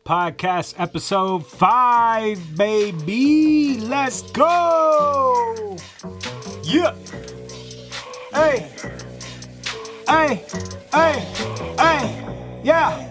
Podcast episode 5, baby. Let's go. Yeah. Hey. Hey. Hey. Hey. Yeah.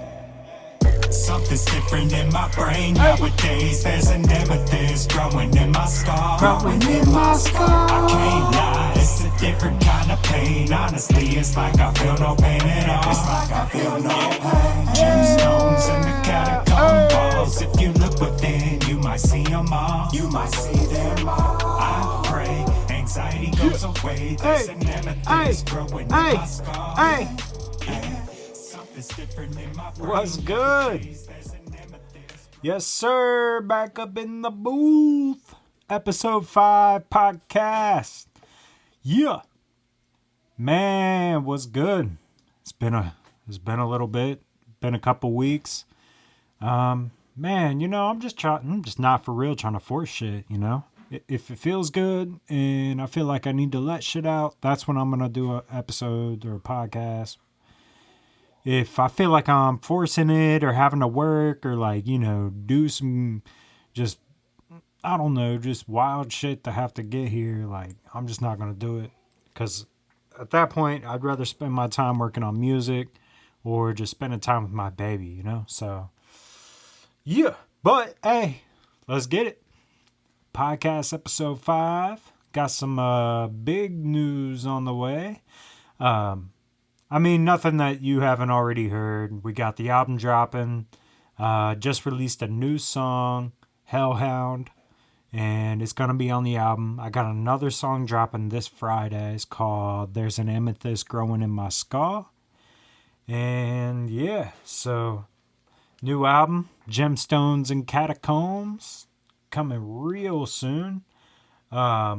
Something's different in my brain nowadays. There's an amethyst growing in my skull. I can't lie, it's a different kind of pain. Honestly, it's like I feel no pain at all. It's like I feel no pain. Gemstones in the catacomb walls. If you look within, you might see them all. You might see them all. I pray, anxiety goes away. There's an amethyst growing in my skull. What's good? Yes, sir. Back up in the booth. Episode 5 podcast. Yeah. Man, what's good? It's been a little bit. Been a couple weeks. Man, I'm just not for real trying to force shit, If it feels good and I feel like I need to let shit out, that's when I'm going to do an episode or a podcast. If I feel like I'm forcing it or having to work or do some just wild shit to have to get here, I'm just not going to do it. Because at that point, I'd rather spend my time working on music or just spending time with my baby, So, yeah. But, hey, let's get it. Podcast episode 5. Got some big news on the way. Nothing that you haven't already heard. We got the album dropping. Just released a new song, Hellhound, and it's going to be on the album. I got another song dropping this Friday. It's called There's an Amethyst Growing in My Skull. And yeah, so new album, Gemstones and Catacombs, coming real soon. I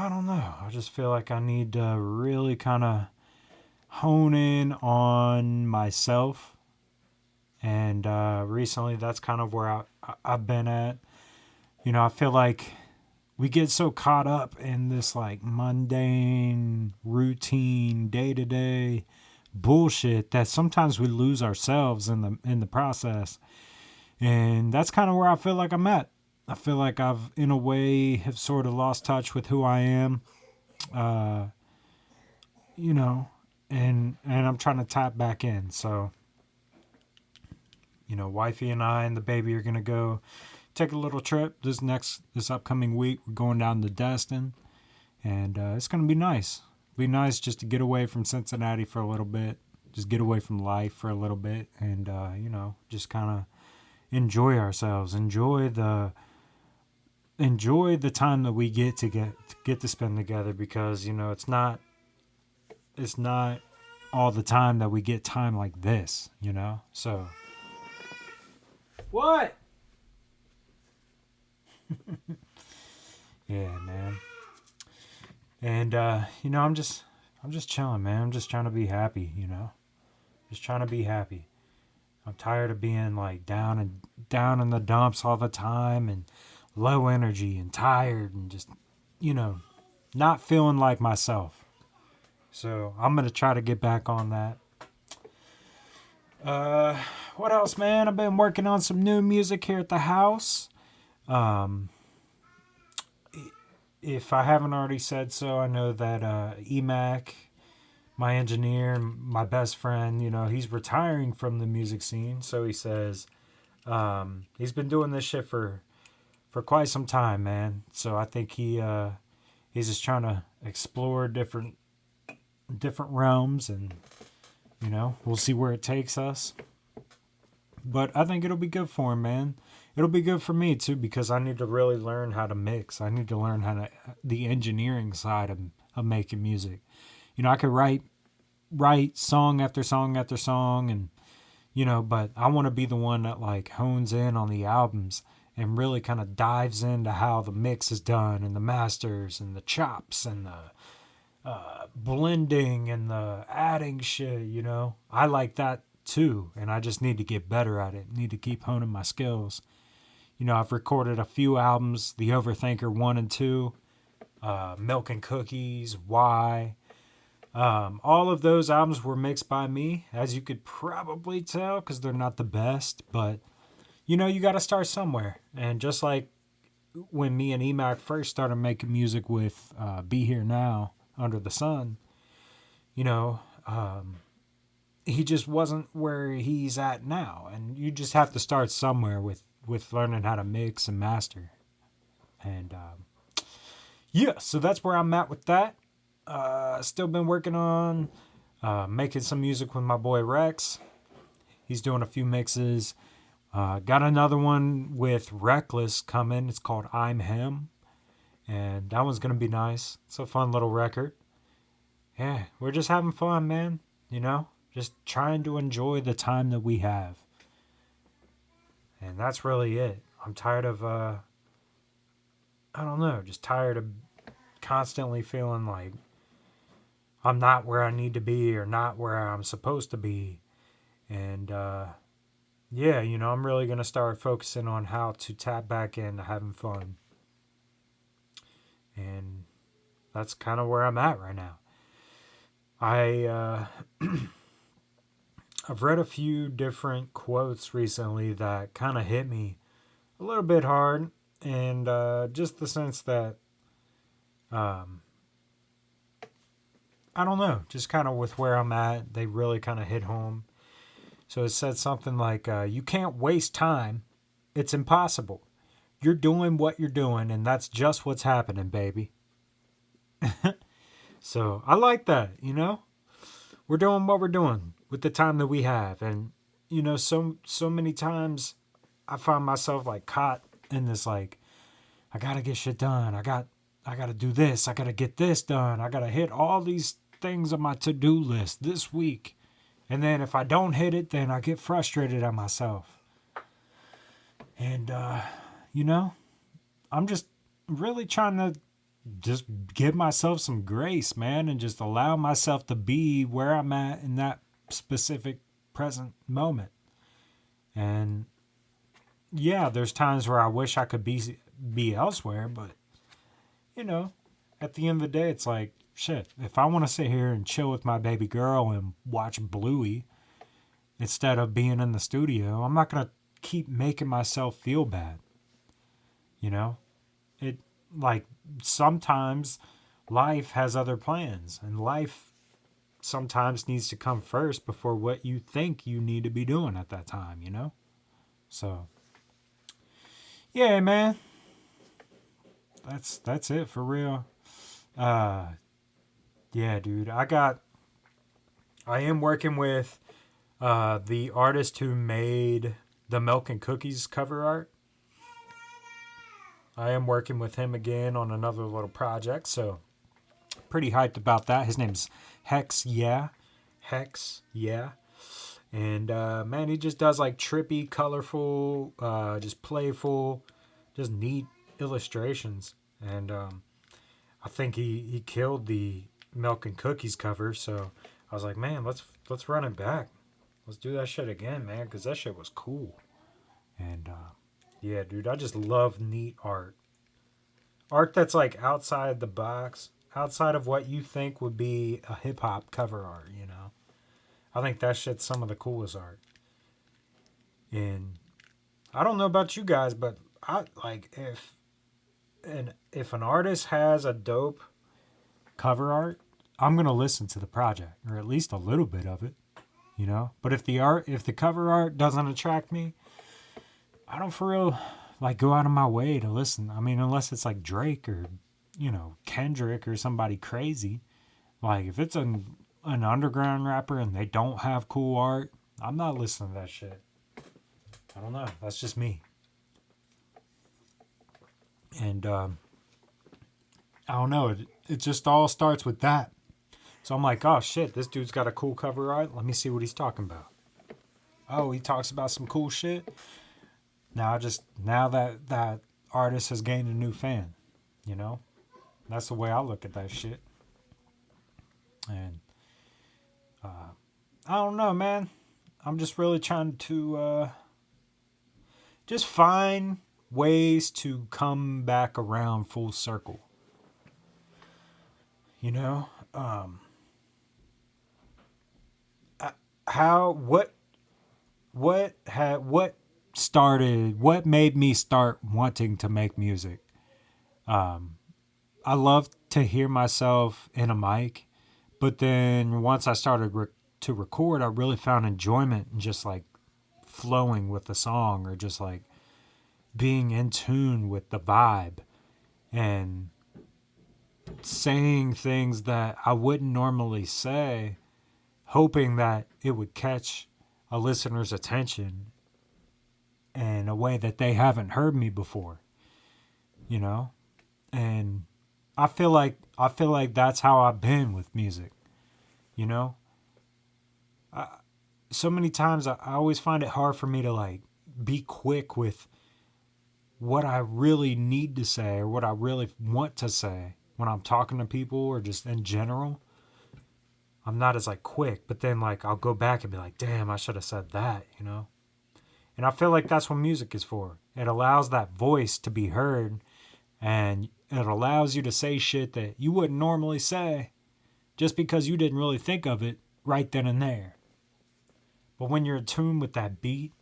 don't know. I just feel like I need to really kind of hone in on myself. And recently, that's kind of where I've been at. I feel like we get so caught up in this mundane, routine, day-to-day bullshit that sometimes we lose ourselves in the process. And that's kind of where I feel like I'm at. I feel like I've, in a way, have sort of lost touch with who I am, and I'm trying to tap back in. So, wifey and I and the baby are going to go take a little trip this upcoming week. We're going down to Destin, and it's going to be nice. Be nice just to get away from Cincinnati for a little bit, just get away from life for a little bit, and, just kind of enjoy ourselves, enjoy the time that we get to spend together, because it's not all the time that we get time like this, so what. Yeah, man. And I'm just chilling, man. I'm just trying to be happy, just trying to be happy. I'm tired of being down in the dumps all the time and low energy and tired and just, not feeling like myself. So I'm going to try to get back on that. What else, man? I've been working on some new music here at the house. If I haven't already said so, I know that EMAC, my engineer, my best friend, he's retiring from the music scene. So he says he's been doing this shit for quite some time, man. So I think he's just trying to explore different realms, and we'll see where it takes us. But I think it'll be good for him, man. It'll be good for me too, because I need to really learn how to mix. I need to learn the engineering side of making music. I could write song after song after song, and but I want to be the one that hones in on the albums and really kind of dives into how the mix is done and the masters and the chops and the blending and the adding shit, I like that too, and I just need to get better at it. Need to keep honing my skills. I've recorded a few albums, The Overthinker 1 and 2, Milk and Cookies, Why, All of those albums were mixed by me, as you could probably tell, because they're not the best. But you got to start somewhere. And just like when me and Emac first started making music with "Be Here Now" Under the Sun, you know, he just wasn't where he's at now, and you just have to start somewhere with learning how to mix and master. And yeah, so that's where I'm at with that. Still been working on making some music with my boy Rex. He's doing a few mixes. Got another one with Reckless coming. It's called I'm Him. And that one's going to be nice. It's a fun little record. Yeah, we're just having fun, man. Just trying to enjoy the time that we have. And that's really it. I'm tired of, I don't know, just tired of constantly feeling like I'm not where I need to be or not where I'm supposed to be. And, yeah, I'm really going to start focusing on how to tap back into having fun. And that's kind of where I'm at right now. I've read a few different quotes recently that kind of hit me a little bit hard, and just the sense that I don't know, just kind of with where I'm at, they really kind of hit home. So it said something like, "You can't waste time; it's impossible. You're doing what you're doing, and that's just what's happening, baby." So I like that. We're doing what we're doing with the time that we have. And so many times I find myself like caught in this, like, I gotta get shit done. I gotta do this. I gotta get this done. I gotta hit all these things on my to-do list this week. And then if I don't hit it, then I get frustrated at myself. And I'm just really trying to just give myself some grace, man, and just allow myself to be where I'm at in that specific present moment. And yeah, there's times where I wish I could be elsewhere, but at the end of the day, it's like, shit, if I want to sit here and chill with my baby girl and watch Bluey instead of being in the studio, I'm not going to keep making myself feel bad. It, like, sometimes life has other plans, and life sometimes needs to come first before what you think you need to be doing at that time, So, yeah, man. That's it for real. Yeah, dude. I am working with the artist who made the Milk and Cookies cover art. I am working with him again on another little project, so pretty hyped about that. His name's Hex, yeah. Hex, yeah. And man, he just does like trippy, colorful, just playful, just neat illustrations. And I think he killed the Milk and Cookies cover, so I was like, man, let's run it back. Let's do that shit again, man, because that shit was cool. And yeah, dude, I just love neat art. Art that's like outside the box, outside of what you think would be a hip hop cover art. I think that shit's some of the coolest art. And I don't know about you guys, but I like if an artist has a dope cover art, I'm gonna listen to the project or at least a little bit of it. But if the cover art doesn't attract me, I don't for real like go out of my way to listen. I mean, unless it's like Drake or Kendrick or somebody crazy. Like if it's an underground rapper and they don't have cool art, I'm not listening to that shit. I don't know. That's just me. And I don't know. It just all starts with that. So I'm like, oh shit, this dude's got a cool cover art. Let me see what he's talking about. Oh, he talks about some cool shit. Now that artist has gained a new fan, that's the way I look at that shit. And I don't know, man. I'm just really trying to just find ways to come back around full circle. how what started what made me start wanting to make music. I love to hear myself in a mic, but then once I started to record, I really found enjoyment in just like flowing with the song, or just like being in tune with the vibe and saying things that I wouldn't normally say, hoping that it would catch a listener's attention in a way that they haven't heard me before, you know? And I feel like that's how I've been with music, you know? So many times I always find it hard for me to like be quick with what I really need to say or what I really want to say when I'm talking to people or just in general. I'm not as like quick, but then like I'll go back and be like, damn, I should have said that, you know? And I feel like that's what music is for. It allows that voice to be heard, and it allows you to say shit that you wouldn't normally say just because you didn't really think of it right then and there. But when you're in tune with that beat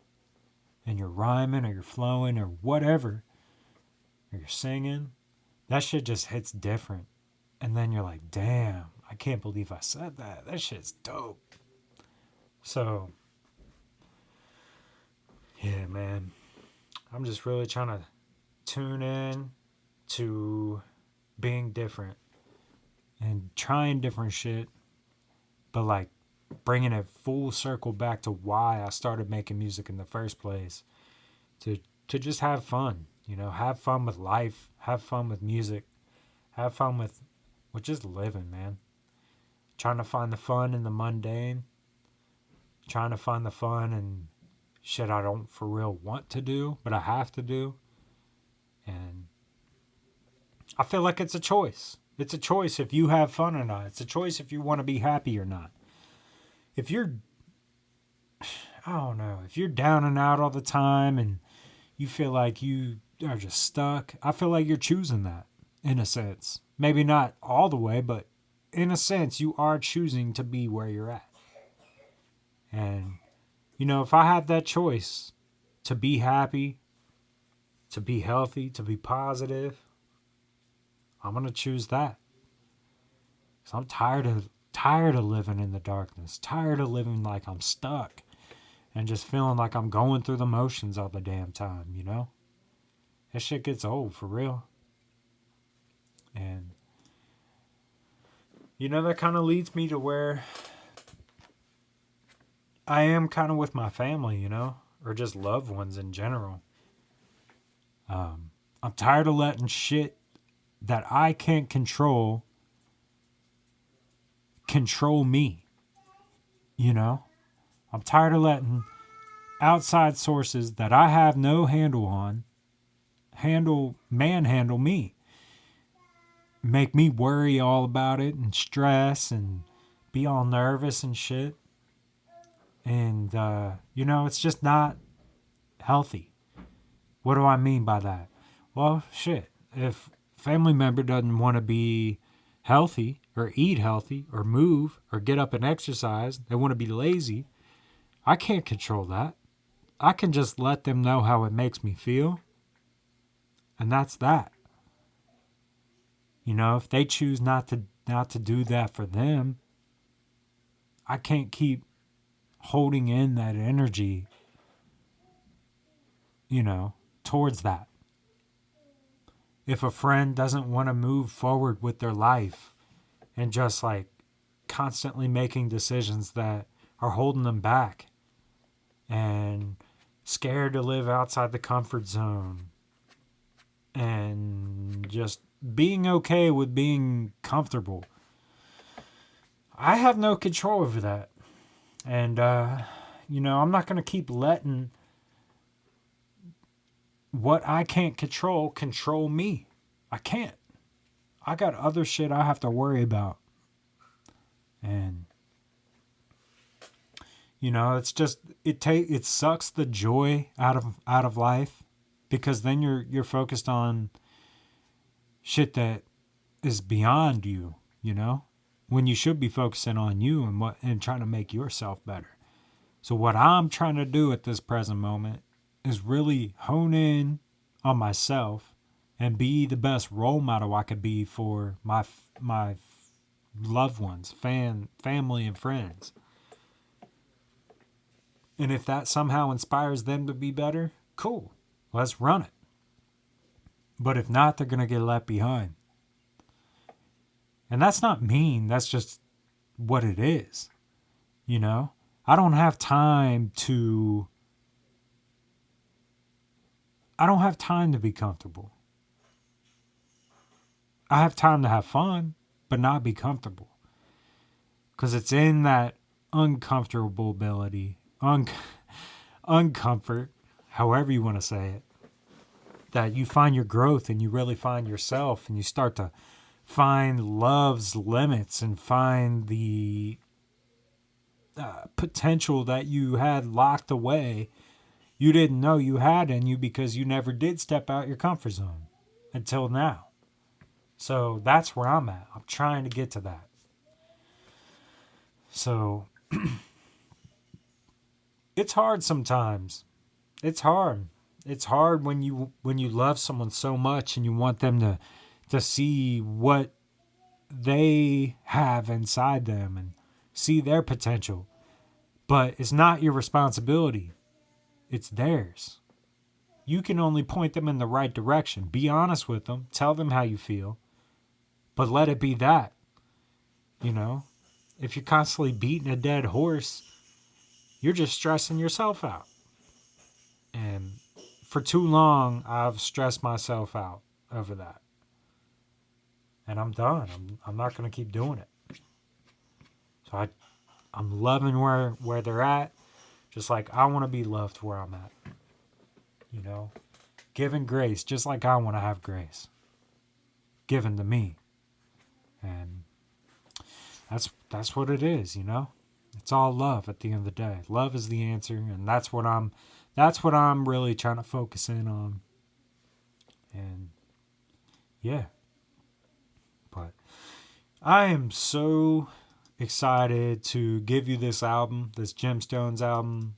and you're rhyming or you're flowing or whatever, or you're singing, that shit just hits different. And then you're like, damn, I can't believe I said that. That shit's dope. So, yeah, man. I'm just really trying to tune in to being different and trying different shit, but like bringing it full circle back to why I started making music in the first place, to to just have fun, you know, have fun with life, have fun with music, have fun with just living, man. Trying to find the fun in the mundane, trying to find the fun in shit I don't for real want to do, but I have to do. And I feel like it's a choice. It's a choice if you have fun or not. It's a choice if you want to be happy or not. If you're, I don't know, if you're down and out all the time and you feel like you are just stuck, I feel like you're choosing that in a sense. Maybe not all the way, but in a sense, you are choosing to be where you're at. And, you know, if I have that choice to be happy, to be healthy, to be positive, I'm going to choose that. So I'm tired of living in the darkness, tired of living like I'm stuck and just feeling like I'm going through the motions all the damn time, you know? That shit gets old for real. And you know, that kind of leads me to where I am kind of with my family, you know, or just loved ones in general. I'm tired of letting shit that I can't control me, you know? I'm tired of letting outside sources that I have no handle on manhandle me, make me worry all about it and stress and be all nervous and shit. And, you know, it's just not healthy. What do I mean by that? Well, shit. If a family member doesn't want to be healthy or eat healthy or move or get up and exercise, they want to be lazy, I can't control that. I can just let them know how it makes me feel. And that's that. You know, if they choose not to do that for them, I can't keep holding in that energy, you know, towards that. If a friend doesn't want to move forward with their life and just like constantly making decisions that are holding them back and scared to live outside the comfort zone and just being okay with being comfortable, I have no control over that. And, you know, I'm not going to keep letting what I can't control me. I can't. I got other shit I have to worry about. And you know, it's just it sucks the joy out of life, because then you're focused on shit that is beyond you, you know? When you should be focusing on you and trying to make yourself better. So what I'm trying to do at this present moment is really hone in on myself and be the best role model I could be for my loved ones, family and friends. And if that somehow inspires them to be better, cool. Let's run it. But if not, they're going to get left behind. And that's not mean. That's just what it is. You know? I don't have time to be comfortable. I have time to have fun, but not be comfortable. Because it's in that uncomfortability, uncomfort, however you want to say it, that you find your growth and you really find yourself and you start to find love's limits and find the potential that you had locked away you didn't know you had in you because you never did step out your comfort zone until now. So that's where I'm at. I'm trying to get to that. So it's hard sometimes. It's hard. It's hard when you love someone so much and you want them to see what they have inside them and see their potential. But it's not your responsibility. It's theirs. You can only point them in the right direction. Be honest with them. Tell them how you feel. But let it be that. You know? If you're constantly beating a dead horse, you're just stressing yourself out. And for too long, I've stressed myself out over that. And I'm done. I'm not going to keep doing it. So I'm loving where they're at. Just like I want to be loved where I'm at. You know? Given grace, just like I want to have grace. Given to me. And that's what it is, you know? It's all love at the end of the day. Love is the answer, and that's what I'm really trying to focus in on. And yeah. But I am so excited to give you this album, this Gemstones album.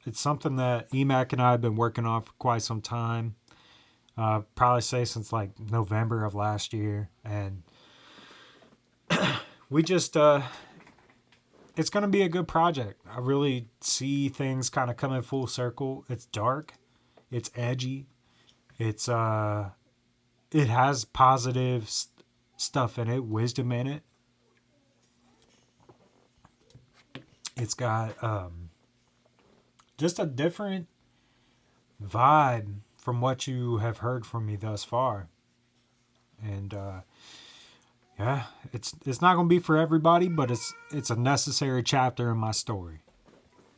It's something that Emac and I have been working on for quite some time. Probably say since like November of last year. And we just it's going to be a good project. I really see things kind of coming full circle. It's dark, it's edgy, it has positive stuff in it, wisdom in it. It's got just a different vibe from what you have heard from me thus far. And yeah, it's not going to be for everybody, but it's a necessary chapter in my story.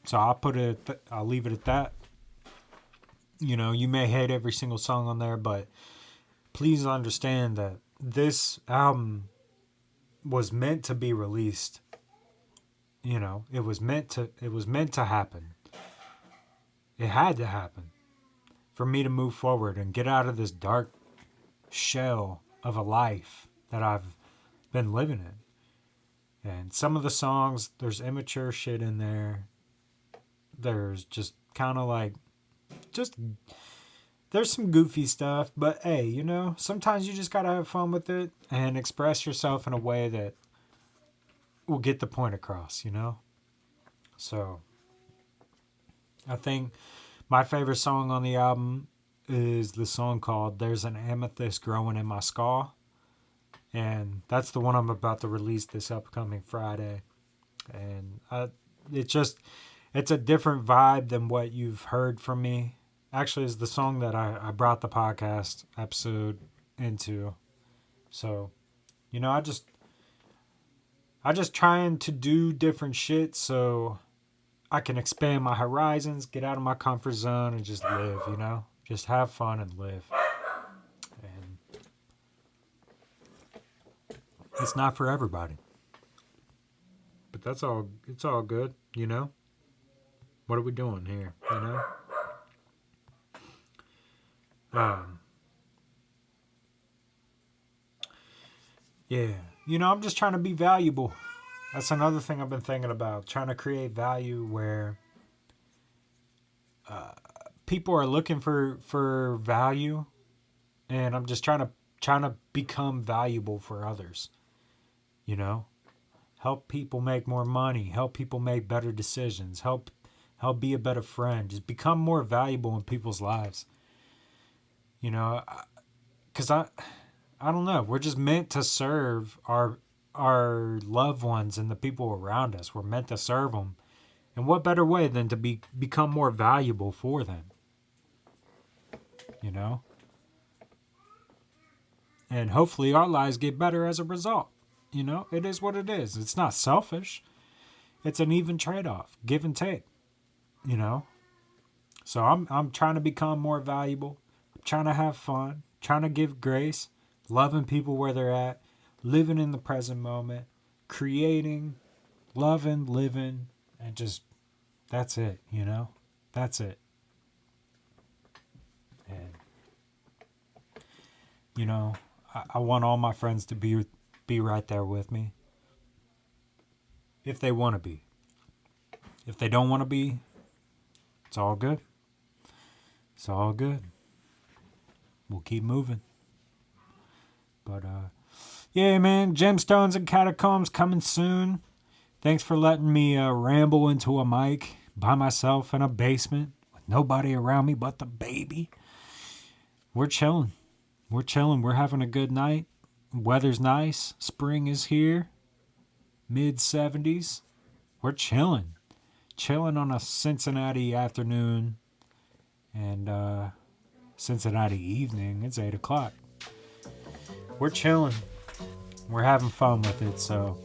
So I'll leave it at that. You know, you may hate every single song on there, but please understand that this album was meant to be released. You know, it was meant to happen. It had to happen for me to move forward and get out of this dark shell of a life that I've been living in. And some of the songs, there's immature shit in there. There's just kind of like, there's some goofy stuff, but hey, you know, sometimes you just gotta have fun with it and express yourself in a way that will get the point across, you know? So, I think my favorite song on the album is the song called There's an Amethyst Growing in My Skull. And that's the one I'm about to release this upcoming Friday. And it's a different vibe than what you've heard from me. Actually, it's the song that I brought the podcast episode into. So, you know, I just trying to do different shit so I can expand my horizons, get out of my comfort zone, and just live, you know? Just have fun and live. And it's not for everybody. But it's all good, you know? What are we doing here, you know? Yeah. You know, I'm just trying to be valuable. That's another thing I've been thinking about. Trying to create value where people are looking for value, and I'm just trying to become valuable for others. You know, help people make more money, help people make better decisions, help be a better friend, just become more valuable in people's lives. You know, because I don't know, we're just meant to serve our loved ones and the people around us. We're meant to serve them. And what better way than to become more valuable for them? You know? And hopefully our lives get better as a result. You know, it is what it is. It's not selfish. It's an even trade-off, give and take. You know? So I'm trying to become more valuable. I'm trying to have fun, trying to give grace, loving people where they're at, living in the present moment, creating, loving, living, and just that's it, you know? That's it. And you know, I want all my friends to be right there with me. If they want to be. If they don't want to be, it's all good. It's all good. We'll keep moving. But yeah, man, Gemstones and Catacombs coming soon. Thanks for letting me ramble into a mic by myself in a basement with nobody around me but the baby. We're chilling. We're chilling. We're having a good night. Weather's nice. Spring is here. Mid 70s. We're chilling. Chilling on a Cincinnati afternoon and Cincinnati evening. It's 8 o'clock. We're chilling. We're having fun with it. So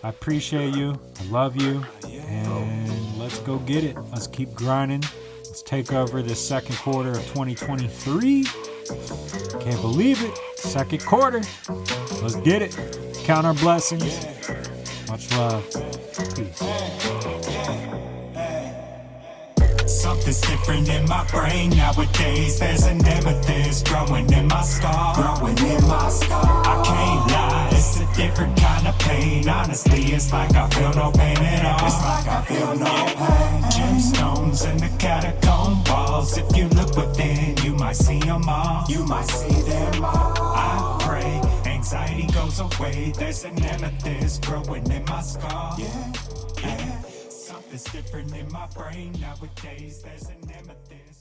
I appreciate you. I love you. And let's go get it. Let's keep grinding. Let's take over this second quarter of 2023. Can't believe it. Second quarter. Let's get it. Count our blessings. Much love. Peace. Something's different in my brain nowadays. There's an amethyst growing in my skull. I can't lie, it's a different kind of pain. Honestly, it's like I feel no pain at all. It's like I feel no pain. Gemstones and the catacomb walls. If you look within, you might see them all. You might see them all. I pray, anxiety goes away. There's an amethyst growing in my skull. Yeah. Something's different in my brain nowadays. There's an amethyst.